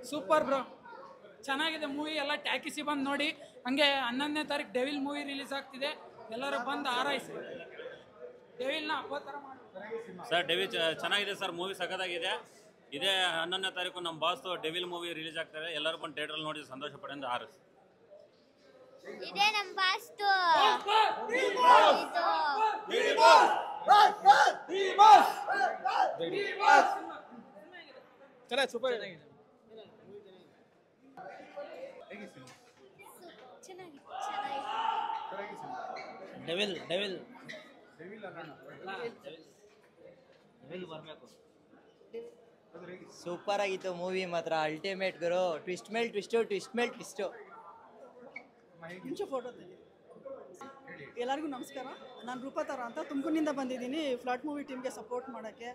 Super bro, ಚೆನ್ನಾಗಿದೆ movie ಎಲ್ಲ. ಟ್ಯಾಕಿಸಿ ಬಂದು ನೋಡಿ. ಹಂಗೆ 11ನೇ ತಾರೀಕು ಡೆವಿಲ್ ಮೂವಿ ರಿಲೀಸ್ ಆಗ್ತಿದೆ, ಎಲ್ಲರೂ ಬಂದು ಆರೈಸಿ. ಡೆವಿಲ್ನ ಹಬ್ಬ ಥರ ಮಾಡಿ ಸರ್. ಡೆವಿಲ್ ಚೆನ್ನಾಗಿದೆ ಸರ್, ಮೂವಿ ಸಖತ್ತಾಗಿದೆ. ಇದೇ 11ನೇ ತಾರೀಕು ನಮ್ಮ ಬಾಸ್ ಡೆವಿಲ್ ಮೂವಿ ರಿಲೀಸ್ ಆಗ್ತಾರೆ, ಎಲ್ಲರೂ ಬಂದು ಥಿಯೇಟ್ರಲ್ಲಿ ನೋಡಿ ಸಂತೋಷ ಪಡೆದು ಆರೈಸಿ. ಇದೇ ನಮ್ಮ ಬಾಸ್ತು ಚೆನ್ನಾಗಿ ಸೂಪರ್ ಡೆವಿಲ್ ಡೆವಿಲ್ ಬರಬೇಕು. ಸೂಪರ್ ಆಗಿತ್ತು ಮೂವಿ ಮಾತ್ರ, ಅಲ್ಟಿಮೇಟ್ ಗುರು. ಟ್ವಿಸ್ಟ್ ಮೇಲ್ ಟ್ವಿಸ್ಟು, ಟ್ವಿಸ್ಟ್ ಮೇಲ್ ಟ್ವಿಸ್ಟು. ಫೋಟೋ ಎಲ್ಲರಿಗೂ ನಮಸ್ಕಾರ. ನಾನು ರೂಪತಾರ ಅಂತ ತುಮಕೂರಿನಿಂದ ಬಂದಿದ್ದೀನಿ ಫ್ಲಡ್ ಮೂವಿ ಟೀಮ್ಗೆ ಸಪೋರ್ಟ್ ಮಾಡೋಕ್ಕೆ.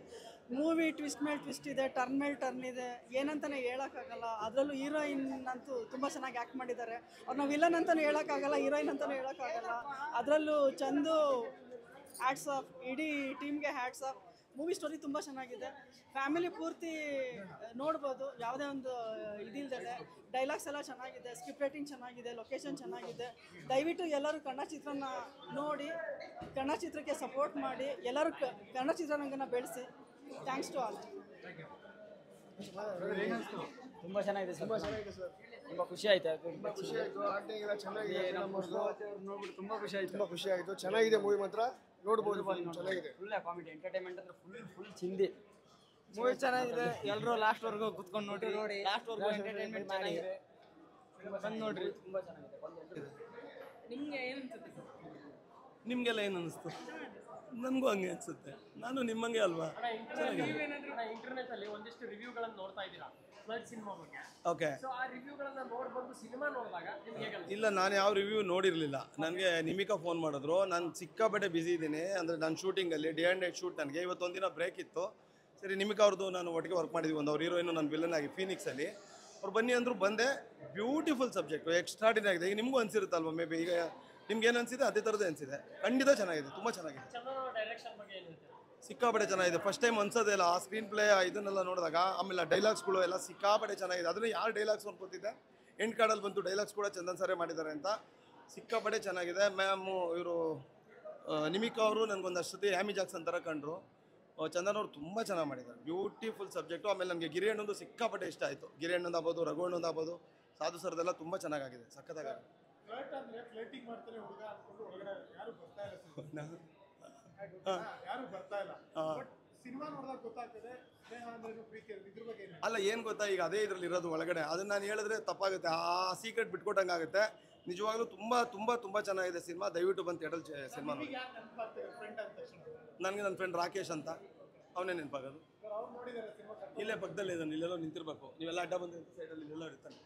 ಮೂವಿ ಟ್ವಿಸ್ಟ್ ಮೇಲೆ ಟ್ವಿಸ್ಟ್ ಇದೆ, ಟರ್ನ್ ಮೇಲೆ ಟರ್ನ್ ಇದೆ, ಏನಂತಲೇ ಹೇಳೋಕ್ಕಾಗಲ್ಲ. ಅದರಲ್ಲೂ ಹೀರೋಯಿನ್ ಅಂತೂ ತುಂಬ ಚೆನ್ನಾಗಿ ಆ್ಯಕ್ಟ್ ಮಾಡಿದ್ದಾರೆ. ಅವ್ರನ್ನ ವಿಲನ್ ಅಂತಲೂ ಹೇಳೋಕ್ಕಾಗಲ್ಲ, ಹೀರೋಯಿನ್ ಅಂತಲೂ ಹೇಳೋಕ್ಕಾಗಲ್ಲ. ಅದರಲ್ಲೂ ಚಂದು ಹ್ಯಾಟ್ಸ್ ಆಫ್, ಇಡೀ ಟೀಮ್ಗೆ ಹ್ಯಾಟ್ಸ್ ಆಫ್. ಮೂವಿ ಸ್ಟೋರಿ ತುಂಬ ಚೆನ್ನಾಗಿದೆ, ಫ್ಯಾಮಿಲಿ ಪೂರ್ತಿ ನೋಡ್ಬೋದು, ಯಾವುದೇ ಒಂದು ಇದಿಲ್ದೇ. ಡೈಲಾಗ್ಸ್ ಎಲ್ಲ ಚೆನ್ನಾಗಿದೆ, ಸ್ಕ್ರಿಪ್ಟ್ ರೈಟಿಂಗ್ ಚೆನ್ನಾಗಿದೆ, ಲೊಕೇಶನ್ ಚೆನ್ನಾಗಿದೆ. ದಯವಿಟ್ಟು ಎಲ್ಲರೂ ಕನ್ನಡ ಚಿತ್ರನ ನೋಡಿ, ಕನ್ನಡ ಚಿತ್ರಕ್ಕೆ ಸಪೋರ್ಟ್ ಮಾಡಿ, ಎಲ್ಲರೂ ಕನ್ನಡ ಚಿತ್ರರಂಗನ ಬೆಳೆಸಿ. Thanks to all. ತುಂಬ ಚೆನ್ನಾಗಿದೆ ಸರ್, ತುಂಬ ಖುಷಿ ಆಯ್ತು. ತುಂಬ ಖುಷಿ ಆಯಿತು, ಆಕ್ಟಿಂಗ್ ಎಲ್ಲ ಚೆನ್ನಾಗಿದೆ. ನೋಡ್ಬಿಟ್ಟು ತುಂಬ ಖುಷಿ ಆಯಿತು. ಚೆನ್ನಾಗಿದೆ ಮೂವಿ ಮಾತ್ರ, ನೋಡ್ಬೋದು. ಚೆನ್ನಾಗಿದೆ, ಫುಲ್ ಕಾಮಿಡಿ, ಎಂಟರ್ಟೈನ್ಮೆಂಟ್ ಅಂದ್ರೆ ಫುಲ್ ಚಿಂದಿ. ಮೂವಿ ಚೆನ್ನಾಗಿದೆ, ಎಲ್ಲರೂ ಲಾಸ್ಟ್ವರೆಗೂ ಕುತ್ಕೊಂಡು ನೋಡಿ, ಲಾಸ್ಟ್ವರೆಗೂ ಎಂಟರ್ಟೈನ್ಮೆಂಟ್ ಚೆನ್ನಾಗಿದೆ. ಬಂದು ನೋಡ್ರಿ, ತುಂಬ ಚೆನ್ನಾಗಿದೆ. ನಿಮಗೆ ಏನು ಅನ್ಸುತ್ತೆ ಸರ್? ನಿಮಗೆಲ್ಲ ಏನು ಅನಿಸ್ತು? ನನಗೂ ಹಂಗೆ ಅನಿಸುತ್ತೆ, ನಾನು ನಿಮ್ಮಂಗೆ ಅಲ್ವಾ. ಇಂಟರ್ನೆಟ್ ಅಲ್ಲಿ ಒಂದಿಷ್ಟು ರಿವ್ಯೂಗಳನ್ನು ನೋಡ್ತಾ ಇದ್ದೀರಾ ಫ್ಲಡ್ ಸಿನಿಮಾ ಬಗ್ಗೆ. ಓಕೆ, ಸೊ ಆ ರಿವ್ಯೂಗಳನ್ನ ನೋಡ್ಬಂದು ಸಿನಿಮಾ ನೋಡಿದಾಗ ನಿಮ್ಗೆ ಹೇಗೆ ಅನ್ಸುತ್ತೆ? ಇಲ್ಲ, ನಾನು ಯಾವ ರಿವ್ಯೂ ನೋಡಿರಲಿಲ್ಲ. ನನಗೆ ನಿಮಿಕಾ ಫೋನ್ ಮಾಡಿದ್ರು. ನಾನು ಸಿಕ್ಕಾಪಟ್ಟೆ ಬ್ಯುಸಿ ಇದ್ದೀನಿ, ಅಂದರೆ ನಾನು ಶೂಟಿಂಗಲ್ಲಿ ಡೇ ಆ್ಯಂಡ್ ನೈಟ್ ಶೂಟ್. ನನಗೆ ಇವತ್ತೊಂದಿನ ಬ್ರೇಕ್ ಇತ್ತು. ಸರಿ, ನಿಮಿಕಾ ಅವ್ರದ್ದು ನಾನು ಒಟ್ಟಿಗೆ ವರ್ಕ್ ಮಾಡಿದ್ವಿ. ಅವ್ರ ಹೀರೋಯಿನು ನಾನು ವಿಲನ್ ಆಗಿ ಫೀನಿಕ್ಸಲ್ಲಿ. ಅವ್ರು ಬನ್ನಿ ಅಂದರು, ಬಂದೆ. ಬ್ಯೂಟಿಫುಲ್ ಸಬ್ಜೆಕ್ಟು, ಎಕ್ಸ್ಟ್ರಾಡಿನರಿ ಆಗಿದೆ. ಈಗ ನಿಮಗೂ ಅನಿಸಿರುತ್ತಲ್ವ, ಮೇ ಬಿ ಈಗ ನಿಮ್ಗೆ ಏನು ಅನಿಸಿದೆ ಅದೇ ಥರದೇ ಅನಿಸಿದೆ. ಖಂಡಿತ ಚೆನ್ನಾಗಿದೆ, ತುಂಬ ಚೆನ್ನಾಗಿದೆ. ಡೈರೆಕ್ಷನ್ ಬಗ್ಗೆ ಏನು ಹೇಳ್ತೀರಾ? ಸಿಕ್ಕಾಪಟ್ಟೆ ಚೆನ್ನಾಗಿದೆ. ಫಸ್ಟ್ ಟೈಮ್ ಅನ್ಸೋದೇ ಇಲ್ಲ ಆ ಸ್ಕ್ರೀನ್ ಪ್ಲೇ ಇದನ್ನೆಲ್ಲ ನೋಡಿದಾಗ. ಆಮೇಲೆ ಡೈಲಾಗ್ಸ್ಗಳು ಎಲ್ಲ ಸಿಕ್ಕಾಪಟ್ಟೆ ಚೆನ್ನಾಗಿದೆ. ಅದನ್ನು ಯಾರು ಡೈಲಾಗ್ಸ್ ಅನ್ಕೋತಿದ್ದೆ, ಎಂಡ್ ಕಾರ್ಡಲ್ಲಿ ಬಂತು ಡೈಲಾಗ್ಸ್ ಕೂಡ ಚಂದನ್ ಸರೇ ಮಾಡಿದ್ದಾರೆ ಅಂತ. ಸಿಕ್ಕಾಪಟ್ಟೆ ಚೆನ್ನಾಗಿದೆ. ಮ್ಯಾಮು ಇವರು ನಿಮಿಕಾ ಅವರು ನನಗೊಂದಷ್ಟು ಸತಿ ಹ್ಯಾಮಿ ಜಾಕ್ಸನ್ ಥರ ಕಂಡ್ರು. ಚಂದನ್ ಅವರು ತುಂಬ ಚೆನ್ನಾಗಿ ಮಾಡಿದ್ದಾರೆ, ಬ್ಯೂಟಿಫುಲ್ ಸಬ್ಜೆಕ್ಟು. ಆಮೇಲೆ ನನಗೆ ಗಿರಿಯಣ್ಣಂದು ಸಿಕ್ಕಾಪಟ್ಟೆ ಇಷ್ಟ ಆಯಿತು. ಗಿರಿಯಣ್ಣಂದು ಆಗ್ಬೋದು, ರಘುವಣ್ಣಂದು ಆಗ್ಬೋದು, ಸಾಧು ಸರ್ದೆಲ್ಲ ತುಂಬ ಚೆನ್ನಾಗಿದೆ, ಸಖತ್ತಾಗಿದೆ. ಅಲ್ಲ, ಏನು ಗೊತ್ತಾ, ಈಗ ಅದೇ ಇದರಲ್ಲಿ ಇರೋದು ಒಳಗಡೆ. ಅದನ್ನ ನಾನು ಹೇಳಿದ್ರೆ ತಪ್ಪಾಗುತ್ತೆ, ಆ ಸೀಕ್ರೆಟ್ ಬಿಟ್ಕೊಟ್ಟಂಗೆ ಆಗುತ್ತೆ. ನಿಜವಾಗ್ಲೂ ತುಂಬ ತುಂಬ ತುಂಬ ಚೆನ್ನಾಗಿದೆ ಸಿನಿಮಾ. ದಯವಿಟ್ಟು ಬಂದು ಥಿಯೇಟರ್ ಸಿನಿಮಾ ನೋಡಿ. ನನಗೆ ನನ್ನ ಫ್ರೆಂಡ್ ರಾಕೇಶ್ ಅಂತ, ಅವನೇ ನೆನಪಾಗೋದು. ಇಲ್ಲೇ ಪಕ್ಕದಲ್ಲೇ ಇದ್ದಾನೆ, ಇಲ್ಲೆಲ್ಲೋ ನಿಂತಿರ್ಬೇಕು. ನೀವೆಲ್ಲ ಅಡ್ಡ ಬಂದ ಸೈಡಲ್ಲಿ ಇಲ್ಲೆಲ್ಲ ಇರ್ತಾನೆ.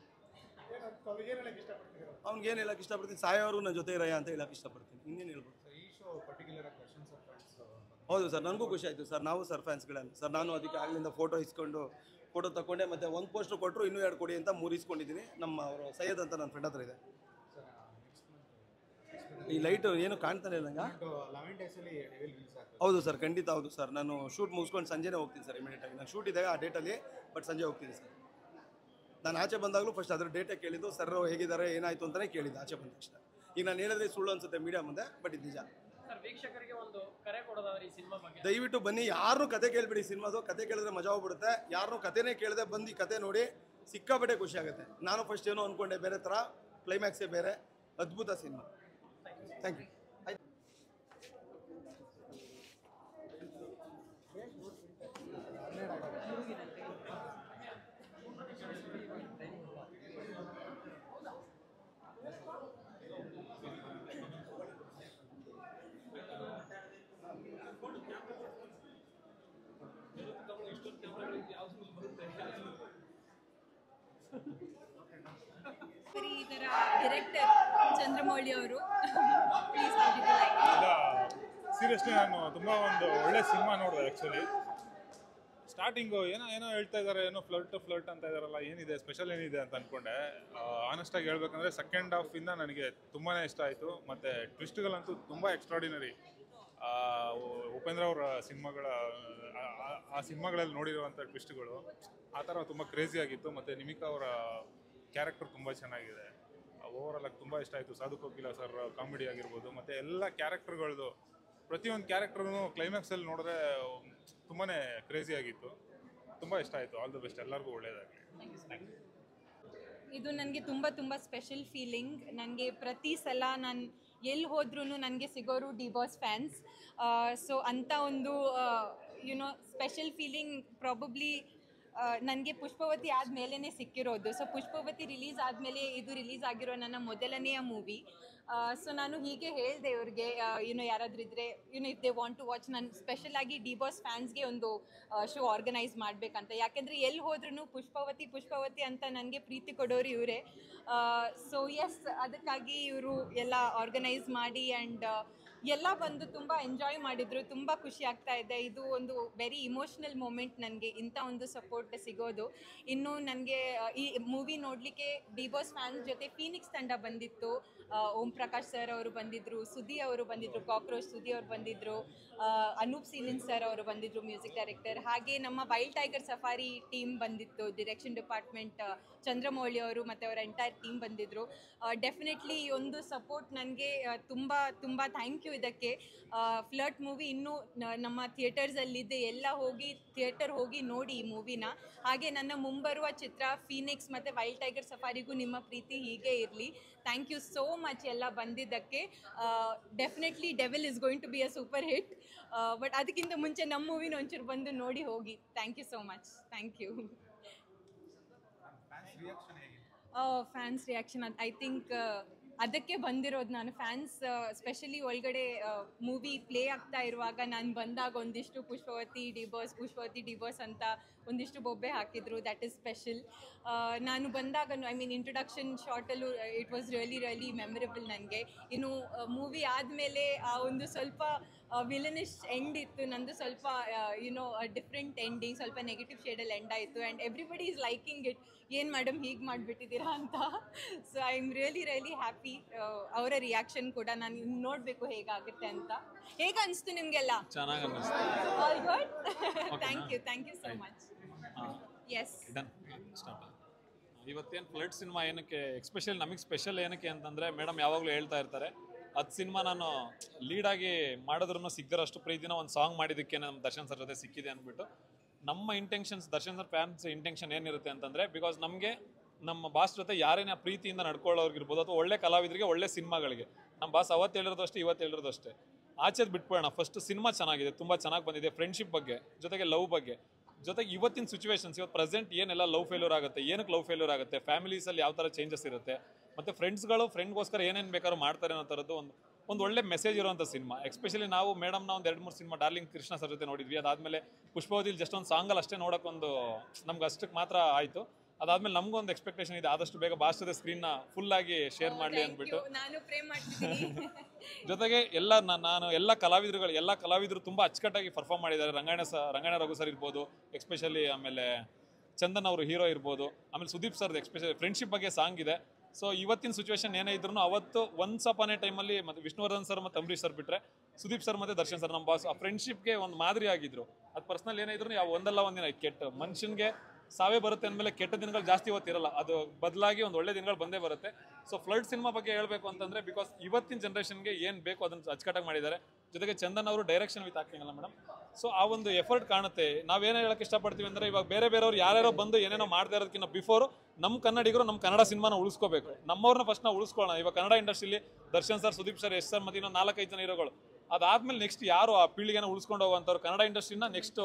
ಅವ್ನಿಗೇನು ಹೇಳಕ್ಕೆ ಇಷ್ಟಪಡ್ತೀನಿ, ಸಾಯೋರು ನನ್ನ ಜೊತೆ ಇರಯ್ಯ ಅಂತ ಹೇಳಕ್ಕೆ ಇಷ್ಟಪಡ್ತೀನಿ. ಇನ್ನೇನು ಹೇಳ್ಬೋದು? ಹೌದು ಸರ್, ನನಗೂ ಖುಷಿ ಆಯಿತು ಸರ್. ನಾವು ಸರ್ ಫ್ಯಾನ್ಸ್ಗಳನ್ನ ಸರ್. ನಾನು ಅದಕ್ಕೆ ಆಗಲಿಂದ ಫೋಟೋ ಇಸ್ಕೊಂಡು ಫೋಟೋ ತಗೊಂಡೆ. ಮತ್ತು ಒಂದು ಪೋಸ್ಟರ್ ಕೊಟ್ಟರು, ಇನ್ನೂ 2 ಕೊಡಿ ಅಂತ 3 ಇಸ್ಕೊಂಡಿದ್ದೀನಿ. ನಮ್ಮ ಅವರು ಸೈಯದ್ ಅಂತ ನನ್ನ ಫ್ರೆಂಡ್ ಹತ್ರ ಇದೆ. ಈ ಲೈಟು ಏನು ಕಾಣ್ತಾನೆ ಇಲ್ಲ ನಂಗೆ. ಹೌದು ಸರ್, ಖಂಡಿತ ಹೌದು ಸರ್. ನಾನು ಶೂಟ್ ಮುಗಿಸ್ಕೊಂಡು ಸಂಜೆನೇ ಹೋಗ್ತೀನಿ ಸರ್. ಇಮಿಡಿಯೇಟಾಗಿ ನಾನು ಶೂಟ್ ಇದೆ ಆ ಡೇಟಲ್ಲಿ, ಬಟ್ ಸಂಜೆ ಹೋಗ್ತೀನಿ ಸರ್. ನಾನು ಆಚೆ ಬಂದಾಗಲೂ ಫಸ್ಟ್ ಅದರ ಡೇಟೇ ಕೇಳಿದ್ದು. ಸರ್ ಹೇಗಿದ್ದಾರೆ, ಏನಾಯಿತು ಅಂತಲೇ ಕೇಳಿದ್ದು ಆಚೆ ಬಂದ ತಕ್ಷಣ. ಈಗ ನಾನು ಹೇಳಿದ್ರೆ ಸುಳ್ಳು ಅನ್ಸುತ್ತೆ ಮೀಡಿಯಾ ಮುಂದೆ, ಬಟ್ ಇದು ನಿಜ. ವೀಕ್ಷಕರಿಗೆ ಒಂದು ಕರೆ ಕೊಡೋದಾದ್ರೆ ಈ ಸಿನಿಮಾ ಬಗ್ಗೆ ದಯವಿಟ್ಟು ಬನ್ನಿ. ಯಾರನ್ನೂ ಕತೆ ಕೇಳ್ಬಿಡಿ. ಸಿನಿಮಾದು ಕತೆ ಕೇಳಿದ್ರೆ ಮಜಾ ಹೋಗ್ಬಿಡುತ್ತೆ. ಯಾರನ್ನೂ ಕತೆನೇ ಕೇಳದೆ ಬಂದು ಈ ಕತೆ ನೋಡಿ, ಸಿಕ್ಕಾಪಟ್ಟೆ ಖುಷಿ ಆಗುತ್ತೆ. ನಾನು ಫಸ್ಟ್ ಏನೋ ಅಂದ್ಕೊಂಡೆ ಬೇರೆ ಥರ, ಕ್ಲೈಮ್ಯಾಕ್ಸೇ ಬೇರೆ. ಅದ್ಭುತ cinema. Thank you. Director Chandramouli ಅವರು ಸೀರಿಯಸ್ಲಿ ನಾನು ತುಂಬ ಒಂದು ಒಳ್ಳೆ ಸಿನಿಮಾ ನೋಡಿದೆ. ಆ್ಯಕ್ಚುಲಿ ಸ್ಟಾರ್ಟಿಂಗು ಏನೋ ಹೇಳ್ತಾ ಇದ್ದಾರೆ, ಏನೋ ಫ್ಲರ್ಟ್ ಅಂತ ಇದಾರಲ್ಲ, ಏನಿದೆ ಸ್ಪೆಷಲ್ ಏನಿದೆ ಅಂತ ಅಂದ್ಕೊಂಡೆ. ಆನೆಸ್ಟಾಗಿ ಹೇಳ್ಬೇಕಂದ್ರೆ ಸೆಕೆಂಡ್ ಹಾಫಿಂದ ನನಗೆ ತುಂಬಾ ಇಷ್ಟ ಆಯಿತು. ಮತ್ತು ಟ್ವಿಸ್ಟ್ಗಳಂತೂ ತುಂಬ ಎಕ್ಸ್ಟ್ರಾಡಿನರಿ. ಉಪೇಂದ್ರ ಅವರ ಆ ಸಿನಿಮಾಗಳಲ್ಲಿ ನೋಡಿರುವಂಥ ಟ್ವಿಸ್ಟ್ಗಳು ಆ ಥರ ತುಂಬ ಕ್ರೇಜಿ ಆಗಿತ್ತು. ಮತ್ತು ನಿಮಿಕಾ ಅವರ ಕ್ಯಾರೆಕ್ಟರ್ ತುಂಬ ಚೆನ್ನಾಗಿದೆ. ಓವರಾಲ್ ಆಗಿ ತುಂಬ ಇಷ್ಟ ಆಯಿತು. ಸಾಧು ಕೋಕಿಲ ಸರ್ ಕಾಮಿಡಿ ಆಗಿರ್ಬೋದು, ಮತ್ತು ಎಲ್ಲ ಕ್ಯಾರೆಕ್ಟರ್ಗಳದ್ದು ಪ್ರತಿಯೊಂದು ಕ್ಯಾರೆಕ್ಟರ್ನು ಕ್ಲೈಮ್ಯಾಕ್ಸಲ್ಲಿ ನೋಡಿದ್ರೆ ತುಂಬಾ ಕ್ರೇಜಿ ಆಗಿತ್ತು. ತುಂಬ ಇಷ್ಟ ಆಯಿತು. ಆಲ್ ದ ಬೆಸ್ಟ್, ಎಲ್ಲರಿಗೂ ಒಳ್ಳೆಯದಾಗಲಿ. ಇದು ನನಗೆ ತುಂಬ ಸ್ಪೆಷಲ್ ಫೀಲಿಂಗ್. ನನಗೆ ಪ್ರತಿ ಸಲ ನಾನು ಎಲ್ಲಿ ಹೋದ್ರೂ ನನಗೆ ಸಿಗೋರು ಡಿ ಬಾಸ್ ಫ್ಯಾನ್ಸ್. ಸೊ ಅಂಥ ಒಂದು ಸ್ಪೆಷಲ್ ಫೀಲಿಂಗ್ ಪ್ರಾಬಬ್ಲಿ ನನಗೆ ಪುಷ್ಪವತಿ ಆದಮೇಲೆ ಸಿಕ್ಕಿರೋದು. ಸೊ ಪುಷ್ಪವತಿ ರಿಲೀಸ್ ಆದಮೇಲೆ ಇದು ರಿಲೀಸ್ ಆಗಿರೋ ನನ್ನ ಮೊದಲನೆಯ ಮೂವಿ. ಸೊ ನಾನು ಹೀಗೆ ಹೇಳಿದೆ ಇವ್ರಿಗೆ, ಯಾರಾದ್ರೂ ಇದ್ದರೆ if they want to watch, ನಾನು ಸ್ಪೆಷಲಾಗಿ ಡಿ ಬಾಸ್ ಫ್ಯಾನ್ಸ್ಗೆ ಒಂದು ಶೋ ಆರ್ಗನೈಸ್ ಮಾಡಬೇಕಂತ. ಯಾಕೆಂದರೆ ಎಲ್ಲಿ ಹೋದ್ರೂ ಪುಷ್ಪವತಿ ಅಂತ ನನಗೆ ಪ್ರೀತಿ ಕೊಡೋರು ಇವರೇ. ಸೊ ಎಸ್, ಅದಕ್ಕಾಗಿ ಇವರು ಎಲ್ಲ ಆರ್ಗನೈಸ್ ಮಾಡಿ ಆ್ಯಂಡ್ ಎಲ್ಲ ಬಂದು ತುಂಬ ಎಂಜಾಯ್ ಮಾಡಿದರು. ತುಂಬ ಖುಷಿ ಆಗ್ತಾ ಇದೆ. ಇದು ಒಂದು ವೆರಿ ಇಮೋಷ್ನಲ್ ಮೂಮೆಂಟ್ ನನಗೆ, ಇಂಥ ಒಂದು ಸಪೋರ್ಟ್ ಸಿಗೋದು. ಇನ್ನು ನನಗೆ ಈ ಮೂವಿ ನೋಡಲಿಕ್ಕೆ ಡಿ ಬಾಸ್ ಫ್ಯಾನ್ಸ್ ಜೊತೆ ಫೀನಿಕ್ಸ್ ತಂಡ ಬಂದಿತ್ತು. ಓಂ ಪ್ರಕಾಶ್ ಸರ್ ಅವರು ಬಂದಿದ್ದರು, ಸುದಿ ಅವರು ಬಂದಿದ್ದರು, ಕಾಕ್ರೋಚ್ ಸುದಿ ಅವರು ಬಂದಿದ್ದರು, ಅನೂಪ್ ಸೀನಿನ್ ಸರ್ ಅವರು ಬಂದಿದ್ದರು ಮ್ಯೂಸಿಕ್ ಡೈರೆಕ್ಟರ್. ಹಾಗೆ ನಮ್ಮ ವೈಲ್ಡ್ ಟೈಗರ್ ಸಫಾರಿ ಟೀಮ್ ಬಂದಿತ್ತು, ಡೈರೆಕ್ಷನ್ ಡಿಪಾರ್ಟ್ಮೆಂಟ್ ಚಂದ್ರಮೌಳಿ ಅವರು ಮತ್ತು ಅವರ ಎಂಟೈರ್ ಟೀಮ್ ಬಂದಿದ್ದರು. ಡೆಫಿನೆಟ್ಲಿ ಈ ಒಂದು ಸಪೋರ್ಟ್ ನನಗೆ ತುಂಬ ಥ್ಯಾಂಕ್ ಯು ಇದಕ್ಕೆ. ಫ್ಲರ್ಟ್ ಮೂವಿ ಇನ್ನೂ ನಮ್ಮ ಥಿಯೇಟರ್ಸಲ್ಲಿದೆ, ಎಲ್ಲ ಥಿಯೇಟರ್ ಹೋಗಿ ನೋಡಿ ಈ ಮೂವಿನ. ಹಾಗೆ ನನ್ನ ಮುಂಬರುವ ಚಿತ್ರ ಫೀನಿಕ್ಸ್ ಮತ್ತು ವೈಲ್ಡ್ ಟೈಗರ್ ಸಫಾರಿಗೂ ನಿಮ್ಮ ಪ್ರೀತಿ ಹೀಗೆ ಇರಲಿ. ಥ್ಯಾಂಕ್ ಯು ಸೋ ಮಚ್ ಎಲ್ಲ ಬಂದಿದ್ದಕ್ಕೆ. Definitely Devil is going to be a super hit. But ಅದಕ್ಕಿಂತ ಮುಂಚೆ ನಮ್ಮ ಮೂವಿನ ಒಂಚೂರು ಬಂದು ನೋಡಿ ಹೋಗಿ. Thank you so much. Thank you. Fans reaction I think ಅದಕ್ಕೆ ಬಂದಿರೋದು ನಾನು. ಫ್ಯಾನ್ಸ್ ಸ್ಪೆಷಲಿ ಒಳಗಡೆ ಮೂವಿ ಪ್ಲೇ ಆಗ್ತಾ ಇರುವಾಗ ನಾನು ಬಂದಾಗ ಒಂದಿಷ್ಟು ಪುಷ್ಪವತಿ ಡಿ ಬಾಸ್ ಅಂತ ಒಂದಿಷ್ಟು ಬೊಬ್ಬೆ ಹಾಕಿದ್ರು. That is special. ನಾನು ಬಂದಾಗ ಇಂಟ್ರೊಡಕ್ಷನ್ ಶಾರ್ಟಲ್ಲೂ ಇಟ್ ವಾಸ್ ರಿಯಲಿ ಮೆಮೊರೇಬಲ್ ನನಗೆ. ಇನ್ನು ಮೂವಿ ಆದಮೇಲೆ ಆ ಒಂದು ಸ್ವಲ್ಪ ವಿಲನಿಶ್ ಎಂಡ್ ಇತ್ತು ನಂದು, ಸ್ವಲ್ಪ ಡಿಫ್ರೆಂಟ್ ಎಂಡಿಂಗ್, ಸ್ವಲ್ಪ ನೆಗೆಟಿವ್ ಶೇಡಲ್ಲಿ ಎಂಡ್ ಆಯಿತು. And everybody is liking it. ಏನು ಮೇಡಮ್ ಹೀಗೆ ಮಾಡಿಬಿಟ್ಟಿದ್ದೀರಾ ಅಂತ. So I am really happy. ಅವರ ರಿಯಾಕ್ಷನ್ ಕೂಡ ನಾನು ನೋಡಬೇಕು ಹೇಗಾಗುತ್ತೆ ಅಂತ. ಹೇಗೆ ಅನಿಸ್ತು ನಿಮಗೆಲ್ಲ? ಚೆನ್ನಾಗಿ ಅನ್ನಿಸ್ತು. All good. Thank you so much. Yes, ಇವತ್ತೇನು ಫ್ಲಡ್ ಸಿನಿಮಾ ಏನಕ್ಕೆ ಎಸ್ಪೆಷಲಿ ನಮಗೆ ಸ್ಪೆಷಲ್ ಏನಕ್ಕೆ ಅಂತಂದರೆ, ಮೇಡಮ್ ಯಾವಾಗಲೂ ಹೇಳ್ತಾ ಇರ್ತಾರೆ, ಅದು ಸಿನಿಮಾ ನಾನು ಲೀಡಾಗಿ ಮಾಡಿದ್ರೂ ಸಿಗ್ದಿರೋಷ್ಟು ಪ್ರೀತಿನ ಒಂದು ಸಾಂಗ್ ಮಾಡಿದ್ದಕ್ಕೆ ನಮ್ಮ ದರ್ಶನ್ ಸರ್ ಜೊತೆ ಸಿಕ್ಕಿದೆ ಅಂದ್ಬಿಟ್ಟು. ನಮ್ಮ intentions, Darshan sir fans intention ಏನಿರುತ್ತೆ ಅಂತಂದರೆ, ಬಿಕಾಸ್ ನಮಗೆ ನಮ್ಮ ಬಾಸ್ ಜೊತೆ ಯಾರೇನೇ ಪ್ರೀತಿಯಿಂದ ನಡ್ಕೊಳ್ಳೋರ್ಗಿರ್ಬೋದು ಅಥವಾ ಒಳ್ಳೆ ಕಲಾವಿದರಿಗೆ ಒಳ್ಳೆ ಸಿನಿಮಾಗಳಿಗೆ, ನಮ್ಮ ಬಾಸ್ ಅವತ್ತು ಹೇಳಿರೋದು ಅಷ್ಟೇ, ಇವತ್ತು ಹೇಳಿರೋದು ಅಷ್ಟೇ. ಆಚೆದು ಬಿಟ್ಬಿಡೋಣ, ಫಸ್ಟ್ ಸಿನಿಮಾ ಚೆನ್ನಾಗಿದೆ, ತುಂಬ ಚೆನ್ನಾಗಿ ಬಂದಿದೆ. ಫ್ರೆಂಡ್ಶಿಪ್ ಬಗ್ಗೆ, ಜೊತೆಗೆ ಲವ್ ಬಗ್ಗೆ, ಜೊತೆಗೆ ಇವತ್ತಿನ ಸಿಚುವೇಶನ್ಸ್, ಇವತ್ತು ಪ್ರೆಸೆಂಟ್ ಏನೆಲ್ಲ ಲವ್ ಫೇಲ್ಯೂರ್ ಆಗುತ್ತೆ, ಏನಕ್ಕೆ ಲವ್ ಫೇಲ್ಯೂರ್ ಆಗುತ್ತೆ, ಫ್ಯಾಮಿಲೀಸಲ್ಲಿ ಯಾವ ಥರ ಚೇಂಜಸ್ ಇರುತ್ತೆ, ಮತ್ತು ಫ್ರೆಂಡ್ಗೋಸ್ಕರ ಏನೇನು ಬೇಕಾದ್ರೂ ಮಾಡ್ತಾರೆ ಅನ್ನೋ ಥರದ್ದು ಒಂದು ಒಳ್ಳೆ ಮೆಸೇಜ್ ಇರುವಂಥ ಸಿನಿಮಾ. ಎಸ್ಪೆಷಲಿ ನಾವು ಮೇಡಮ್ನ ಒಂದು 2-3 ಸಿನಿಮಾ ಡಾರ್ಲಿಂಗ್ ಕೃಷ್ಣ ಸರ್ ಜೊತೆ ನೋಡಿದ್ವಿ. ಅದಾದಮೇಲೆ ಪುಷ್ಪವತಿಲಿ ಜಸ್ಟ್ ಒಂದು ಸಾಂಗಲ್ಲಿ ಅಷ್ಟೇ ನೋಡೋಕ್ಕೊಂದು ನಮ್ಗೆ ಅಷ್ಟಕ್ಕೆ ಮಾತ್ರ ಆಯಿತು. ಅದಾದಮೇಲೆ ನಮಗೊಂದು ಎಕ್ಸ್ಪೆಕ್ಟೇಷನ್ ಇದೆ, ಆದಷ್ಟು ಬೇಗ ಬಾಸ್ ಜೊತೆ ಸ್ಕ್ರೀನ್ನ ಫುಲ್ಲಾಗಿ ಶೇರ್ ಮಾಡಲಿ ಅಂದ್ಬಿಟ್ಟು. ಜೊತೆಗೆ ನಾನು ಎಲ್ಲ ಕಲಾವಿದರು ತುಂಬ ಅಚ್ಚುಕಟ್ಟಾಗಿ ಪರ್ಫಾರ್ಮ್ ಮಾಡಿದ್ದಾರೆ. ರಂಗಾಯಣ ರಘು ಸರ್ ಇರ್ಬೋದು, ಎಸ್ಪೆಷಲಿ ಆಮೇಲೆ ಚಂದನ್ ಅವರು ಹೀರೋ ಇರ್ಬೋದು, ಆಮೇಲೆ ಸುದೀಪ್ ಸರ್ದು ಎಸ್ಪೆಷಲಿ ಫ್ರೆಂಡ್ಶಿಪ್ ಬಗ್ಗೆ ಸಾಂಗ್ ಇದೆ. ಸೊ ಇವತ್ತಿನ ಸಿಚುವೇಶನ್ ಏನೇ ಇದ್ರು ಅವತ್ತು ಒನ್ಸ್ ಅಪಾನ್ ಎ ಟೈಮಲ್ಲಿ ಮತ್ತು ವಿಷ್ಣುವರ್ಧನ್ ಸರ್ ಮತ್ತು ಅಂಬರೀಶ್ ಸರ್ ಬಿಟ್ಟರೆ ಸುದೀಪ್ ಸರ್ ಮತ್ತು ದರ್ಶನ್ ಸರ್ ನಮ್ಮ ಬಾಸ್ ಆ ಫ್ರೆಂಡ್ಶಿಪ್ಗೆ ಒಂದು ಮಾದರಿ ಆಗಿದ್ರು. ಅದು ಪರ್ಸ್ನಲ್ ಏನೇ ಇದ್ರು ಯಾವ ಒಂದಲ್ಲ ಒಂದಿನ ಕೆಟ್ಟ ಮನುಷ್ಯನಿಗೆ ಸಾವೇ ಬರುತ್ತೆ ಅಂದಮೇಲೆ ಕೆಟ್ಟ ದಿನಗಳು ಜಾಸ್ತಿ ಇವತ್ತಿರಲ್ಲ, ಅದು ಬದಲಾಗಿ ಒಂದು ಒಳ್ಳೆ ದಿನಗಳು ಬಂದೇ ಬರುತ್ತೆ. ಸೊ ಫ್ಲಡ್ ಸಿನಿಮಾ ಬಗ್ಗೆ ಹೇಳಬೇಕು ಅಂತಂದರೆ, ಬಿಕಾಸ್ ಇವತ್ತಿನ ಜನ್ರೇಷನ್ಗೆ ಏನು ಬೇಕು ಅದನ್ನು ಅಚ್ಚುಕಟ್ಟಾಗಿ ಮಾಡಿದ್ದಾರೆ. ಜೊತೆಗೆ ಚಂದನ್ ಅವರು ಡೈರೆಕ್ಷನ್ ವಿತ್ ಆಕ್ಟಿಂಗ್ ಅಲ್ಲ ಮೇಡಮ್. ಸೊ ಆ ಒಂದು ಎಫರ್ಟ್ ಕಾಣುತ್ತೆ. ನಾವೇನೇ ಹೇಳೋಕ್ಕೆ ಇಷ್ಟಪಡ್ತೀವಿ ಅಂದರೆ, ಇವಾಗ ಬೇರೆಯವ್ರು ಯಾರ್ಯಾರೋ ಬಂದು ಏನೇನೋ ಮಾಡ್ತಾ ಇರೋದಕ್ಕಿಂತ ಬಿಫೋರು ನಮ್ಮ ಕನ್ನಡಿಗರು ನಮ್ಮ ಕನ್ನಡ ಸಿನಿಮಾನ ಉಳಿಸ್ಕೋಬೇಕು. ನಮ್ಮವ್ರನ್ನ ಫಸ್ಟ್ ನಾವು ಉಳಿಸ್ಕೊಳ್ಳೋಣ. ಇವಾಗ ಕನ್ನಡ ಇಂಡಸ್ಟ್ರಿಲಿ Darshan sir, Sudeep sir, Yash sir ಮತ್ತು ಇನ್ನೊಂದು 4-5 ಜನ ಹೀರೋಗಳು. ಅದಾದಮೇಲೆ ನೆಕ್ಸ್ಟ್ ಯಾರು ಆ ಪೀಳಿಗೆನ ಉಳಿಸ್ಕೊಂಡು ಹೋಗುವಂಥವ್ರು, ಕನ್ನಡ ಇಂಡಸ್ಟ್ರಿನ ನೆಕ್ಸ್ಟು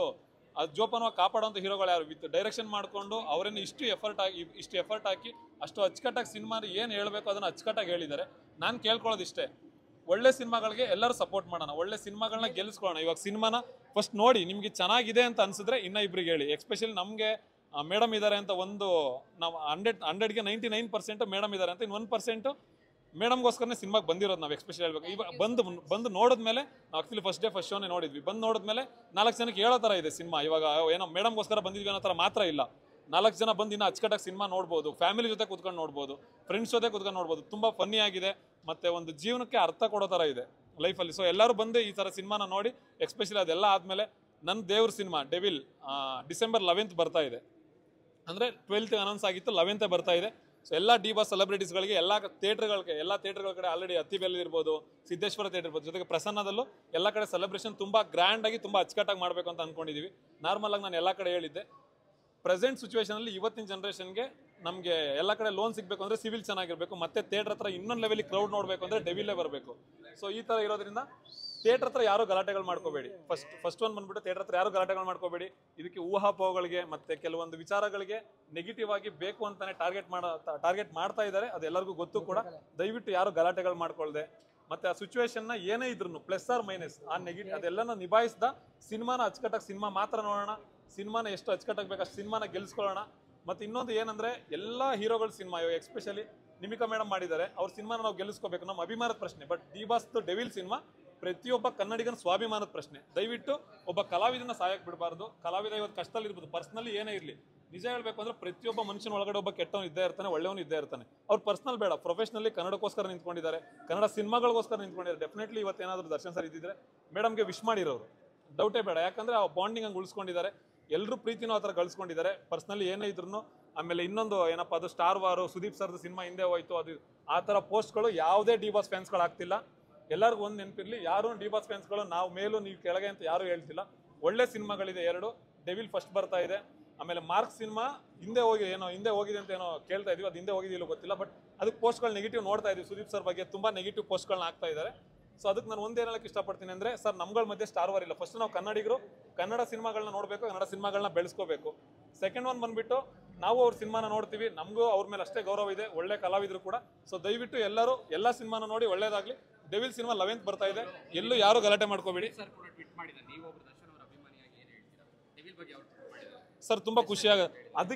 ಅದು ಜೋಪಾನವಾಗಿ ಕಾಪಾಡುವಂಥ ಹೀರೋಗಳು ಯಾರು, ವಿತ್ ಡೈರೆಕ್ಷನ್ ಮಾಡಿಕೊಂಡು ಅವರೇನು ಇಷ್ಟು ಎಫರ್ಟ್ ಹಾಕಿ ಅಷ್ಟು ಅಚ್ಚುಕಟ್ಟಾಗಿ ಸಿನಿಮಾ ಏನು ಹೇಳಬೇಕು ಅದನ್ನು ಅಚ್ಚುಕಟ್ಟಾಗಿ ಹೇಳಿದ್ದಾರೆ. ನಾನು ಕೇಳ್ಕೊಳ್ಳೋದು ಇಷ್ಟೇ, ಒಳ್ಳೆ ಸಿನಿಮಾಗಳಿಗೆ ಎಲ್ಲರೂ ಸಪೋರ್ಟ್ ಮಾಡೋಣ, ಒಳ್ಳೆ ಸಿನಿಮಾಗಳನ್ನ ಗೆಲ್ಲಿಸ್ಕೊಳ್ಳೋಣ. ಇವಾಗ ಸಿನಿಮಾನ ಫಸ್ಟ್ ನೋಡಿ, ನಿಮಗೆ ಚೆನ್ನಾಗಿದೆ ಅಂತ ಅನಿಸಿದ್ರೆ ಇನ್ನೂ ಇಬ್ಬರಿಗೆ ಹೇಳಿ. ಎಸ್ಪೆಷಲಿ ನಮಗೆ ಮೇಡಮ್ ಇದ್ದಾರೆ ಅಂತ ನಾವು 100ಗೆ 99% ಮೇಡಮ್ ಇದ್ದಾರೆ ಅಂತ, ಇನ್ನು 1% ಮೇಡಮ್ಗೋಸ್ಕರನೇ ಸಿನಿಮಾಗೆ ಬಂದಿರೋದು ನಾವು ಎಕ್ಸ್ಪೆಷಲಿ ಹೇಳ್ಬೇಕು. ಇವಾಗ ಬಂದು ನೋಡಿದ್ಮೇಲೆ ನಾವು ಆಕ್ಚುಲಿ ಫಸ್ಟ್ ಡೇ ಫಸ್ಟ್ ಶೋನೇ ನೋಡಿದ್ವಿ. ಬಂದು ನೋಡಿದ್ಮೇಲೆ 4 ಜನಕ್ಕೆ ಹೇಳೋ ಥರ ಇದೆ ಸಿನಿಮಾ. ಇವಾಗ ಏನೋ ಮೇಡಮ್ಗೋಸ್ಕರ ಬಂದಿದ್ವಿ ಅನ್ನೋ ಥರ ಮಾತ್ರ ಇಲ್ಲ. 4 ಜನ ಬಂದು ಇನ್ನೂ ಅಚ್ಚುಕಟ್ಟಾಗಿ ಸಿನಿಮಾ ನೋಡ್ಬೋದು, ಫ್ಯಾಮಿಲಿ ಜೊತೆ ಕೂತ್ಕೊಂಡು ನೋಡ್ಬೋದು, ಫ್ರೆಂಡ್ಸ್ ಜೊತೆ ಕೂತ್ಕೊಂಡು ನೋಡ್ಬೋದು. ತುಂಬ ಫನ್ನಿ ಆಗಿದೆ ಮತ್ತು ಒಂದು ಜೀವನಕ್ಕೆ ಅರ್ಥ ಕೊಡೋ ಥರ ಇದೆ ಲೈಫಲ್ಲಿ. ಸೊ ಎಲ್ಲರೂ ಬಂದು ಈ ಥರ ಸಿನಿಮಾನ ನೋಡಿ, ಎಕ್ಸ್ಪೆಷಲಿ ಅದೆಲ್ಲ ಆದಮೇಲೆ ನನ್ನ ದೇವ್ರ ಸಿನಿಮಾ ಡೆವಿಲ್ ಡಿಸೆಂಬರ್ 11th ಬರ್ತಾ ಇದೆ. ಅಂದರೆ 12th ಅನೌನ್ಸ್ ಆಗಿತ್ತು, 11th ಬರ್ತಾ ಇದೆ. ಸೊ ಎಲ್ಲ ಡಿ ಬಾಸ್ ಸೆಲೆಬ್ರಿಟೀಸ್ಗಳಿಗೆ ಎಲ್ಲ ಥಿಯೇಟರ್ಗಳ ಕಡೆ ಆಲ್ರೆಡಿ ಅತ್ತಿಬೆಲ್ ಇರ್ಬೋದು, ಸಿದ್ದೇಶ್ವರ ಥಿಯೇಟರ್ ಇರ್ಬೋದು, ಜೊತೆಗೆ ಪ್ರಸನ್ನದಲ್ಲೂ ಎಲ್ಲ ಕಡೆ ಸೆಲೆಬ್ರೇಷನ್ ತುಂಬ ಗ್ರ್ಯಾಂಡಾಗಿ ತುಂಬ ಅಚ್ಚುಕಟ್ಟಾಗಿ ಮಾಡಬೇಕು ಅಂತ ಅಂದ್ಕೊಂಡಿದ್ದೀವಿ. ನಾರ್ಮಲಾಗಿ ನಾನು ಎಲ್ಲ ಕಡೆ ಹೇಳಿದ್ದೆ, ಪ್ರೆಸೆಂಟ್ ಸಿಚುವೇಷನಲ್ಲಿ ಇವತ್ತಿನ ಜನ್ರೇಷನ್ಗೆ ನಮಗೆ ಎಲ್ಲ ಕಡೆ ಲೋನ್ ಸಿಗಬೇಕು ಅಂದರೆ ಸಿವಿಲ್ ಚೆನ್ನಾಗಿರಬೇಕು, ಮತ್ತೆ ಥಿಯೇಟರ್ ಹತ್ರ ಇನ್ನೊಂದು ಲೆವೆಲಿಗೆ ಕ್ರೌಡ್ ನೋಡಬೇಕು ಅಂದರೆ ಡೆವಿಲೇ ಬರಬೇಕು. ಸೊ ಈ ಥರ ಇರೋದ್ರಿಂದ ಥಿಯೇಟರ್ ಹತ್ರ ಯಾರು ಗಲಾಟೆಗಳು ಮಾಡ್ಕೋಬೇಡಿ. ಫಸ್ಟ್ ಒನ್ ಬಂದ್ಬಿಟ್ಟು ಥಿಯೇಟರ್ ಹತ್ರ ಯಾರು ಗಲಾಟೆಗಳು ಮಾಡ್ಕೋಬೇಡಿ. ಇದಕ್ಕೆ ಊಹಾಪೋಹಗಳಿಗೆ ಮತ್ತು ಕೆಲವೊಂದು ವಿಚಾರಗಳಿಗೆ ನೆಗೆಟಿವ್ ಆಗಿ ಬೇಕು ಅಂತಾನೆ ಟಾರ್ಗೆಟ್ ಮಾಡ್ತಾ ಇದ್ದಾರೆ. ಅದೆಲ್ಲರಿಗೂ ಗೊತ್ತು ಕೂಡ. ದಯವಿಟ್ಟು ಯಾರು ಗಲಾಟೆಗಳು ಮಾಡ್ಕೊಳ್ದೆ ಮತ್ತು ಆ ಸಿಚುವೇಶನ್ನ ಏನೇ ಇದ್ರು ಪ್ಲಸ್ ಆರ್ ಮೈನಸ್ ಆ ಅದೆಲ್ಲನ ನಿಭಾಯಿಸಿದ ಸಿನಿಮಾನ ಅಚ್ಚುಕಟ್ಟಾಗಿ ಸಿನಿಮಾ ಮಾತ್ರ ನೋಡೋಣ. ಸಿನಿಮಾನ ಎಷ್ಟು ಅಚ್ಚುಕಟ್ಟಾಗಿ ಬೇಕು ಅಷ್ಟು ಸಿನಿಮಾನ ಗೆಲ್ಲಿಸ್ಕೊಳ್ಳೋಣ. ಮತ್ತು ಇನ್ನೊಂದು ಏನಂದರೆ ಎಲ್ಲ ಹೀರೋಗಳ ಸಿನಿಮಾ ಇವಾಗ ಎಕ್ಸ್ಪೆಷಲಿ ನಿಮಿಕಾ ಮೇಡಮ್ ಮಾಡಿದ್ದಾರೆ, ಅವ್ರ ಸಿನಿಮಾನ ನಾವು ಗೆಲ್ಲಿಸ್ಕೋಬೇಕು, ನಮ್ಮ ಅಭಿಮಾನದ ಪ್ರಶ್ನೆ. ಬಟ್ ಡಿ ಬಾಸ್ದು ಡೆವಿಲ್ ಸಿನಿಮಾ ಪ್ರತಿಯೊಬ್ಬ ಕನ್ನಡಿಗನ ಸ್ವಾಭಿಮಾನದ ಪ್ರಶ್ನೆ. ದಯವಿಟ್ಟು ಒಬ್ಬ ಕಲಾವಿದನ ಸಾಯಕ್ಕೆ ಬಿಡಬಾರ್ದು. ಕಲಾವಿದ ಇವತ್ತು ಕಷ್ಟದಲ್ಲಿ ಇರ್ಬೋದು, ಪರ್ಸ್ನಲಿ ಏನೇ ಇರಲಿ, ನಿಜ ಹೇಳಬೇಕು ಅಂದರೆ ಪ್ರತಿಯೊಬ್ಬ ಮನುಷ್ಯನ ಒಳಗಡೆ ಒಬ್ಬ ಕೆಟ್ಟವನು ಇದ್ದೇ ಇರ್ತಾನೆ, ಒಳ್ಳೆಯವನು ಇದ್ದೇ ಇರ್ತಾನೆ. ಅವ್ರು ಪರ್ಸ್ನಲ್ ಬೇಡ, ಪ್ರೊಫೆಷನಲಿ ಕನ್ನಡಕ್ಕೋಸ್ಕರ ನಿಂತ್ಕೊಂಡಿದ್ದಾರೆ, ಕನ್ನಡ ಸಿನಿಮಾಗಳಿಗೋಸ್ಕರ ನಿಂತ್ಕೊಂಡಿದ್ದಾರೆ. ಡೆಫಿನೆಟ್ಲಿ ಇವತ್ತೇನಾದರೂ ದರ್ಶನ್ ಸರ್ ಇದ್ದಿದ್ರೆ ಮೇಡಮ್ಗೆ ವಿಶ್ ಮಾಡಿರೋರು, ಡೌಟೇ ಬೇಡ. ಯಾಕಂದರೆ ಆ ಬಾಂಡಿಂಗ್ ಹಂಗೆ ಉಳಿಸ್ಕೊಂಡಿದ್ದಾರೆ, ಎಲ್ಲರೂ ಪ್ರೀತಿನೂ ಆ ಥರ ಗಳಿಸ್ಕೊಂಡಿದ್ದಾರೆ. ಪರ್ಸ್ನಲಿ ಏನೇ ಇದ್ರು. ಆಮೇಲೆ ಇನ್ನೊಂದು ಏನಪ್ಪ, ಅದು ಸ್ಟಾರ್ ವಾರು ಸುದೀಪ್ ಸರ್ದು ಸಿನಿಮಾ ಹಿಂದೆ ಹೋಯ್ತು, ಅದು ಆ ಥರ ಪೋಸ್ಟ್ಗಳು ಯಾವುದೇ ಡಿ ಬಾಸ್ ಫ್ಯಾನ್ಸ್ಗಳು ಆಗ್ತಿಲ್ಲ. ಎಲ್ಲರಿಗೂ ಒಂದು ನೆನಪಿರಲಿ, ಯಾರು ಡಿ ಬಾಸ್ ಫ್ಯಾನ್ಸ್ಗಳು ನಾವು ಮೇಲೂ ನೀವು ಕೆಳಗೆ ಅಂತ ಯಾರು ಹೇಳ್ತಿಲ್ಲ. ಒಳ್ಳೆ ಸಿನಿಮಾಗಳಿದೆ 2. ಡೆವಿಲ್ ಫಸ್ಟ್ ಬರ್ತಾ ಇದೆ, ಆಮೇಲೆ ಮಾರ್ಕ್ ಸಿನಿಮಾ ಹಿಂದೆ ಹೋಗಿದೆ ಅಂತ ಏನೋ ಕೇಳ್ತಾ ಇದೀವಿ, ಅದು ಹಿಂದೆ ಹೋಗಿದೆಯಲ್ಲೋ ಗೊತ್ತಿಲ್ಲ. ಬಟ್ ಅದಕ್ಕೆ ಪೋಸ್ಟ್ಗಳು ನೆಗೆಟಿವ್ ನೋಡ್ತಾ ಇದೀವಿ. ಸುದೀಪ್ ಸರ್ ಬಗ್ಗೆ ತುಂಬ ನೆಗೆಟಿವ್ ಪೋಸ್ಟ್ಗಳನ್ನ ಆಗ್ತಾ ಇದ್ದಾರೆ. ಸೊ ಅದಕ್ಕೆ ನಾನು ಒಂದೇ ಹೇಳಕ್ಕೆ ಇಷ್ಟಪಡ್ತೀನಿ ಅಂದರೆ, ಸರ್ ನಮ್ಗಳ ಮಧ್ಯೆ ಸ್ಟಾರ್ ವಾರ್ ಇಲ್ಲ. ಫಸ್ಟ್ ನಾವು ಕನ್ನಡಿಗರು ಕನ್ನಡ ಸಿನಿಮಾಗಳನ್ನ ನೋಡಬೇಕು, ಕನ್ನಡ ಸಿನಿಮಾಗಳನ್ನ ಬೆಳೆಸ್ಕೋಬೇಕು. ಸೆಕೆಂಡ್ ಒನ್ ಬಂದ್ಬಿಟ್ಟು ನಾವು ಅವ್ರ ಸಿನಿಮಾನ ನೋಡ್ತೀವಿ, ನಮಗೂ ಅವ್ರ ಮೇಲೆ ಅಷ್ಟೇ ಗೌರವ ಇದೆ, ಒಳ್ಳೆ ಕಲಾವಿದರು ಕೂಡ. ಸೊ ದಯವಿಟ್ಟು ಎಲ್ಲರೂ ಎಲ್ಲ ಸಿನಿಮಾನ ನೋಡಿ ಒಳ್ಳೇದಾಗಲಿ. ಡೆವಿಲ್ ಸಿನಿಮಾ 11th ಬರ್ತಾ ಇದೆ, ಎಲ್ಲೂ ಯಾರು ಗಲಾಟೆ ಮಾಡ್ಕೋಬೇಡಿ. ಸರ್ ತುಂಬ ಖುಷಿಯಾಗುತ್ತೆ.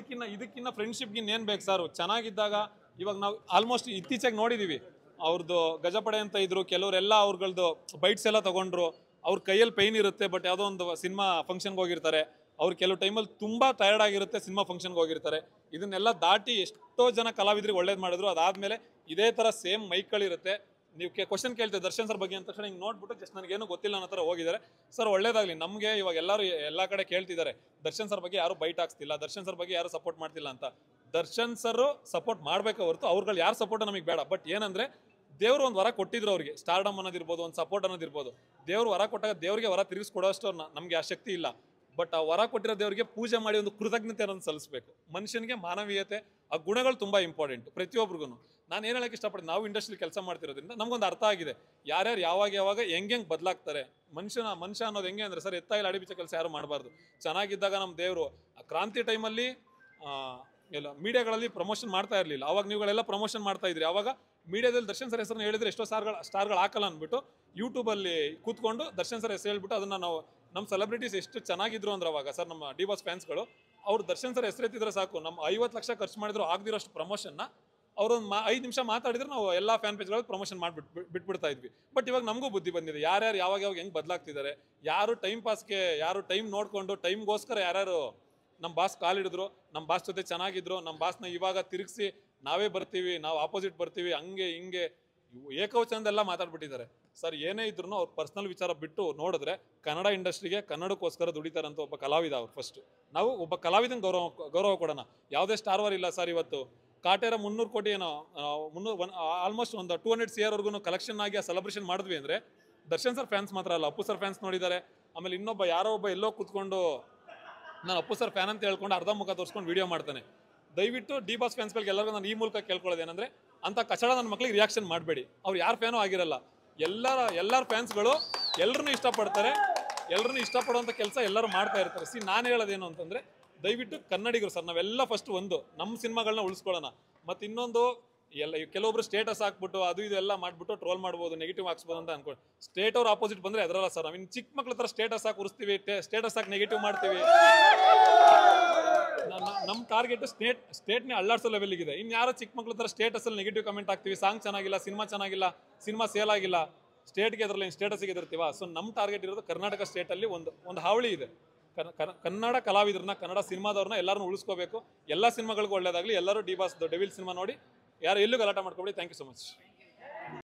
ಇದಕ್ಕಿನ್ನ ಫ್ರೆಂಡ್ಶಿಪ್ಗೆ ಇನ್ನೇನು ಬೇಕು ಸರ್? ಚೆನ್ನಾಗಿದ್ದಾಗ ಇವಾಗ ನಾವು ಆಲ್ಮೋಸ್ಟ್ ಇತ್ತೀಚೆಗೆ ನೋಡಿದ್ದೀವಿ, ಅವ್ರದ್ದು ಗಜಪಡೆ ಅಂತ ಇದ್ರು, ಕೆಲವರೆಲ್ಲ ಅವ್ರಗಳದ್ದು ಬೈಟ್ಸ್ ಎಲ್ಲ ತೊಗೊಂಡ್ರು. ಅವ್ರ ಕೈಯಲ್ಲಿ ಪೈನ್ ಇರುತ್ತೆ, ಬಟ್ ಯಾವುದೋ ಒಂದು ಸಿನಿಮಾ ಫಂಕ್ಷನ್ಗೆ ಹೋಗಿರ್ತಾರೆ. ಅವ್ರು ಕೆಲವು ಟೈಮಲ್ಲಿ ತುಂಬ ಟಯರ್ಡ್ ಆಗಿರುತ್ತೆ, ಸಿನಿಮಾ ಫಂಕ್ಷನ್ಗೆ ಹೋಗಿರ್ತಾರೆ. ಇದನ್ನೆಲ್ಲ ದಾಟಿ ಎಷ್ಟೋ ಜನ ಕಲಾವಿದರಿಗೆ ಒಳ್ಳೇದು ಮಾಡಿದ್ರು. ಅದಾದಮೇಲೆ ಇದೇ ಥರ ಸೇಮ್ ಮೈಕ್ಗಳಿರುತ್ತೆ. ನೀವು ಕ್ವಶನ್ ಕೇಳ್ತೀವಿ ದರ್ಶನ್ ಸರ್ ಬಗ್ಗೆ ಅಂತ ತಕ್ಷಣ ಹಿಂಗೆ ನೋಡ್ಬಿಟ್ಟು ಜಸ್ಟ್ ನನಗೇನು ಗೊತ್ತಿಲ್ಲ ಅನ್ನೋ ಥರ ಹೋಗಿದ್ದಾರೆ. ಸರ್ ಒಳ್ಳೇದಾಗಲಿ. ನಮಗೆ ಇವಾಗ ಎಲ್ಲರೂ ಎಲ್ಲ ಕಡೆ ಕೇಳ್ತಿದ್ದಾರೆ, ದರ್ಶನ್ ಸರ್ ಬಗ್ಗೆ ಯಾರು ಬೈಟ್ ಹಾಕ್ತಿಲ್ಲ, ದರ್ಶನ್ ಸರ್ ಬಗ್ಗೆ ಯಾರು ಸಪೋರ್ಟ್ ಮಾಡ್ತಿಲ್ಲ ಅಂತ. ದರ್ಶನ್ ಸರ್ ಸಪೋರ್ಟ್ ಮಾಡಬೇಕೆ ಹೊರತು ಅವ್ರುಗಳು ಯಾರು ಸಪೋರ್ಟ್ ನಮಗೆ ಬೇಡ. ಬಟ್ ಏನಂದರೆ ದೇವರು ಒಂದು ವರ ಕೊಟ್ಟಿದ್ರು ಅವ್ರಿಗೆ, ಸ್ಟಾರ್ಡಮ್ ಅನ್ನೋದಿರ್ಬೋದು, ಒಂದು ಸಪೋರ್ಟ್ ಅನ್ನೋದಿರ್ಬೋದು. ದೇವರು ವರ ಕೊಟ್ಟಾಗ ದೇವರಿಗೆ ವರ ತಿರುಗಿಸ್ಕೊಡೋಷ್ಟು ನಮಗೆ ಆ ಶಕ್ತಿ ಇಲ್ಲ. ಬಟ್ ಆ ವರ ಕೊಟ್ಟಿರೋ ದೇವರಿಗೆ ಪೂಜೆ ಮಾಡಿ ಒಂದು ಕೃತಜ್ಞತೆ ಅನ್ನೋದು ಸಲ್ಲಿಸಬೇಕು. ಮನುಷ್ಯನಿಗೆ ಮಾನವೀಯತೆ, ಆ ಗುಣಗಳು ತುಂಬ ಇಂಪಾರ್ಟೆಂಟ್ ಪ್ರತಿಯೊಬ್ಬರಿಗೂ. ನಾನು ಏನು ಹೇಳೋಕ್ಕೆ ಇಷ್ಟಪಡ್ತೀನಿ, ನಾವು ಇಂಡಸ್ಟ್ರಿ ಕೆಲಸ ಮಾಡ್ತಿರೋದ್ರಿಂದ ನಮಗೊಂದು ಅರ್ಥ ಆಗಿದೆ, ಯಾರ್ಯಾರು ಯಾವಾಗ ಹೆಂಗೆ ಬದಲಾಗ್ತಾರೆ. ಮನುಷ್ಯ ಅನ್ನೋದು ಹೆಂಗೆ ಅಂದರೆ ಸರ್, ಎತ್ತಾಯಿಲ್ಲ ಅಡಿಬಿಚ್ಚ ಕೆಲಸ ಯಾರು ಮಾಡಬಾರ್ದು. ಚೆನ್ನಾಗಿದ್ದಾಗ ನಮ್ಮ ದೇವರು ಕ್ರಾಂತಿ ಟೈಮಲ್ಲಿ ಎಲ್ಲ ಮೀಡಿಯಾಗಳಲ್ಲಿ ಪ್ರಮೋಷನ್ ಮಾಡ್ತಾ ಇರಲಿಲ್ಲ. ಅವಾಗ ನೀವುಗಳೆಲ್ಲ ಪ್ರಮೋಷನ್ ಮಾಡ್ತಾ ಇದ್ರಿ. ಅವಾಗ ಮೀಡಿಯಾದಲ್ಲಿ ದರ್ಶನ್ ಸರ್ ಹೆಸರನ್ನ ಹೇಳಿದ್ರೆ ಎಷ್ಟೋ ಸ್ಟಾರ್ಗಳು ಹಾಕಲ್ಲ ಅಂದ್ಬಿಟ್ಟು ಯೂಟ್ಯೂಬಲ್ಲಿ ಕೂತ್ಕೊಂಡು ದರ್ಶನ್ ಸರ್ ಹೆಸರು ಹೇಳ್ಬಿಟ್ಟು ಅದನ್ನು ನಾವು ನಮ್ಮ ಸೆಲೆಬ್ರಿಟೀಸ್ ಎಷ್ಟು ಚೆನ್ನಾಗಿದ್ರು ಅಂದ್ರೆ ಅವಾಗ ಸರ್ ನಮ್ಮ ಡಿ ಬಾಸ್ ಫ್ಯಾನ್ಸ್ಗಳು ಅವ್ರು ದರ್ಶನ್ ಸರ್ ಹೆಸರೆತ್ತಿದ್ರೆ ಸಾಕು, ನಮ್ಮ 50 ಲಕ್ಷ ಖರ್ಚು ಮಾಡಿದ್ರು ಆಗದಿರೋಷ್ಟು ಪ್ರಮೋಷನ್ನ ಅವರೊಂದು 5 ನಿಮಿಷ ಮಾತಾಡಿದ್ರೆ ನಾವು ಎಲ್ಲ ಫ್ಯಾನ್ ಪೇಜ್ಗಳಲ್ಲಿ ಪ್ರಮೋಷನ್ ಬಿಟ್ಬಿಡ್ತಾ ಇದ್ವಿ. ಬಟ್ ಇವಾಗ ನಮಗೂ ಬುದ್ಧಿ ಬಂದಿದೆ, ಯಾರ್ಯಾರು ಯಾವಾಗ ಹೆಂಗೆ ಬದಲಾಗ್ತಿದ್ದಾರೆ, ಯಾರು ಟೈಮ್ ಪಾಸ್ಗೆ, ಯಾರು ಟೈಮ್ ನೋಡಿಕೊಂಡು ಟೈಮ್ಗೋಸ್ಕರ ಯಾರ್ಯಾರು ನಮ್ಮ ಬಾಸ್ ಕಾಲಿಡಿದ್ರು, ನಮ್ಮ ಬಾಸ್ ಜೊತೆ ಚೆನ್ನಾಗಿದ್ರು, ನಮ್ಮ ಬಾಸ್ನ ಇವಾಗ ತಿರುಗಿಸಿ ನಾವೇ ಬರ್ತೀವಿ, ನಾವು ಆಪೋಸಿಟ್ ಬರ್ತೀವಿ, ಹಂಗೆ ಹಿಂಗೆ ಏಕವಚನದೆಲ್ಲ ಮಾತಾಡ್ಬಿಟ್ಟಿದ್ದಾರೆ. ಸರ್ ಏನೇ ಇದ್ರು ಅವ್ರ ಪರ್ಸ್ನಲ್ ವಿಚಾರ ಬಿಟ್ಟು ನೋಡಿದ್ರೆ ಕನ್ನಡ ಇಂಡಸ್ಟ್ರಿಗೆ ಕನ್ನಡಕ್ಕೋಸ್ಕರ ದುಡಿತಾರಂತ ಒಬ್ಬ ಕಲಾವಿದ ಅವ್ರು. ಫಸ್ಟ್ ನಾವು ಒಬ್ಬ ಕಲಾವಿದನ ಗೌರವ ಕೊಡೋಣ. ಯಾವುದೇ ಸ್ಟಾರ್ ವಾರ್ ಇಲ್ಲ ಸರ್. ಇವತ್ತು ಕಾಟೇರ 300 ಕೋಟಿ ಏನೋ ಆಲ್ಮೋಸ್ಟ್ ಒಂದು 200 CR ಕಲೆಕ್ಷನ್ ಆಗಿ ಆ ಸೆಲೆಬ್ರೇಷನ್ ಮಾಡಿದ್ವಿ ಅಂದರೆ ದರ್ಶನ್ ಸರ್ ಫ್ಯಾನ್ಸ್ ಮಾತ್ರ ಅಲ್ಲ, ಅಪ್ಪು ಸರ್ ಫ್ಯಾನ್ಸ್ ನೋಡಿದ್ದಾರೆ. ಆಮೇಲೆ ಇನ್ನೊಬ್ಬ ಯಾರೋ ಒಬ್ಬ ಎಲ್ಲೋ ಕೂತ್ಕೊಂಡು ನಾನು ಅಪ್ಪು ಸರ್ ಫ್ಯಾನ್ ಅಂತ ಹೇಳ್ಕೊಂಡು ಅರ್ಧ ಮುಖ ತೋರಿಸ್ಕೊಂಡು ವೀಡಿಯೋ ಮಾಡ್ತಾನೆ. ದಯವಿಟ್ಟು ಡಿ ಬಾಸ್ ಫ್ಯಾನ್ಸ್ಗಳಿಗೆ ಎಲ್ಲರಿಗೂ ನಾನು ಈ ಮೂಲಕ ಕೇಳ್ಕೊಳ್ಳೋದೇನೆಂದರೆ, ಅಂಥ ಕಚಡ ನನ್ನ ಮಕ್ಳಿಗೆ ರಿಯಾಕ್ಷನ್ ಮಾಡಬೇಡಿ. ಅವ್ರು ಯಾರು ಫ್ಯಾನೂ ಆಗಿರಲ್ಲ. ಎಲ್ಲರ ಫ್ಯಾನ್ಸ್ಗಳು ಎಲ್ಲರನ್ನೂ ಇಷ್ಟಪಡ್ತಾರೆ, ಎಲ್ಲರನ್ನೂ ಇಷ್ಟಪಡುವಂಥ ಕೆಲಸ ಎಲ್ಲರೂ ಮಾಡ್ತಾ ಇರ್ತಾರೆ. ನಾನು ಹೇಳೋದೇನು ಅಂತಂದರೆ, ದಯವಿಟ್ಟು ಕನ್ನಡಿಗರು ಸರ್ ನಾವೆಲ್ಲ ಫಸ್ಟ್ ಒಂದು ನಮ್ಮ ಸಿನಿಮಾಗಳನ್ನ ಉಳಿಸ್ಕೊಳ್ಳೋಣ. ಮತ್ತು ಇನ್ನೊಂದು ಎಲ್ಲ ಕೆಲವೊಬ್ರು ಸ್ಟೇಟಸ್ ಹಾಕ್ಬಿಟ್ಟು ಅದು ಇದೆಲ್ಲ ಮಾಡ್ಬಿಟ್ಟು ಟ್ರೋಲ್ ಮಾಡ್ಬೋದು, ನೆಗೆಟಿವ್ ಹಾಕ್ಸ್ಬೋದು ಅಂತ ಅನ್ಕೊಂಡು ಸ್ಟೇಟ್ ಅವ್ರ ಆಪೋಸಿಟ್ ಬಂದ್ರೆ ಅದರಲ್ಲ ಸರ್. ನಾವಿನ್ ಚಿಕ್ಕ ಮಕ್ಳ ಹತ್ರ ಸ್ಟೇಟಸ್ ಹಾಕಿ ಉರಿಸ್ತೀವಿ, ಸ್ಟೇಟಸ್ ಹಾಕಿ ನೆಗೆಟಿವ್ ಮಾಡ್ತೀವಿ. ನಮ್ಮ ಟಾರ್ಗೆಟ್ ಸ್ಟೇಟ್ನೇ ಅಳ್ಳಾಡ್ಸೋ ಲೆವೆಲ್ಗಿದೆ. ಇನ್ನು ಯಾರೋ ಚಿಕ್ಕ ಮಕ್ಳ ಹತ್ರ ಸ್ಟೇಟಸ್ ಅಲ್ಲಿ ನೆಗೆಟಿವ್ ಕಮೆಂಟ್ ಹಾಕ್ತೀವಿ, ಸಾಂಗ್ ಚೆನ್ನಾಗಿಲ್ಲ, ಸಿನಿಮಾ ಸೇಲ್ ಆಗಿಲ್ಲ, ಸ್ಟೇಟ್ಗೆ ಎದ್ರಲ್ಲ ಸ್ಟೇಟಸ್ಗೆ ಎದಿರ್ತೀವ. ಸೊ ನಮ್ಮ ಟಾರ್ಗೆಟ್ ಇರೋದು ಕರ್ನಾಟಕ ಸ್ಟೇಟಲ್ಲಿ ಒಂದು ಹಾವಳಿ ಇದೆ. ಕನ್ನಡ ಕಲಾವಿದರನ್ನ, ಕನ್ನಡ ಸಿನಿಮಾದವ್ರನ್ನ ಎಲ್ಲರನ್ನೂ ಉಳಿಸ್ಕೋಬೇಕು. ಎಲ್ಲ ಸಿನಿಮಾಗಳಿಗೂ ಒಳ್ಳೇದಾಗಲಿ. ಎಲ್ಲರೂ ಡಿ ಬಾಸ್ ಡೆವಿಲ್ ಸಿನಿಮಾ ನೋಡಿ ಯಾರು ಎಲ್ಲೂ ಗಲಾಟೆ ಮಾಡ್ಕೊಬೇಡಿ. Thank you so much.